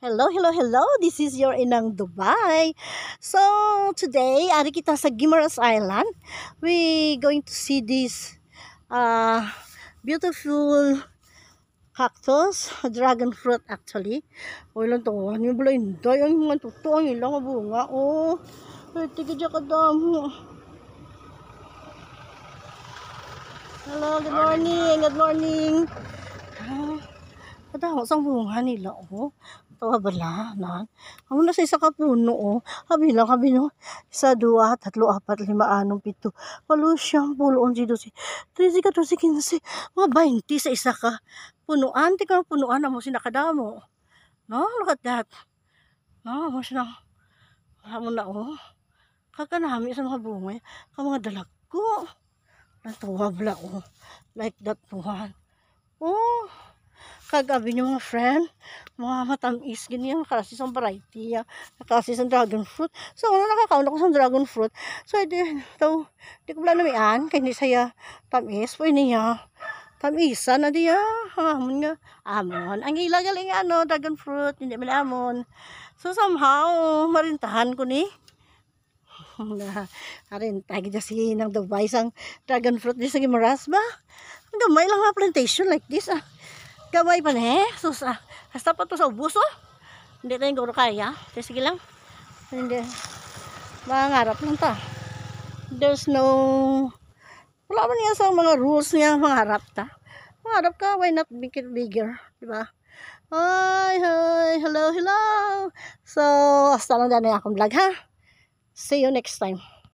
Hello, hello, hello. This is your Inang Dubai. So, today, ari kita sa Guimaras Island. We going to see this beautiful cactus, dragon fruit actually. O ilang to, ano yung balay, hindi, ang mga totoo, ang ilang bunga. Oh, tiga dyan ka damo. Hello, good morning, good morning. Kadamo sang bunga nila, oh. Tawa bala, nan. Amo na sa isa ka puno, oh. Kabilang, no. Isa, dua, tatlo, apat, lima, anong, pito. Walo, siyam, pulo, 11, 12, 13, 14, 15. Mga 20 sa isa ka punuan. Tika punuan, amo sinakadamo. No, look at that. No, amo sinang, amo na, oh. Kakanami sa mga bunga, ka mga dalago. Natuwa bala, oh. Like that one. Oh. Kagabi niyo mga friend, mga matamis, ganyan, kasi isang variety, kasi isang dragon fruit. So, ano nakakaon ako sa dragon fruit. So, di ko pala namian, kaya hindi saya tamis, po niya. Tamisa na diya, amon nga, amon. Ang ilagaling dragon fruit, hindi mo amon. So, somehow, marintahan ko ni. Arintay, gita si ng Dubai, isang dragon fruit, di sa Guimaras ba? Ang gamay lang mga plantation like this, Gaway pa na sus hasta pa to sa ubos hindi tayong gawin kaya. Sige lang, hindi mangarap lang ta. There's no, wala man niya sa mga rules niya, mangarap ta. Mangarap ka, why not make it bigger, diba? Hi, hello, hello. So hasta lang dyan na akong vlog, ha. See you next time.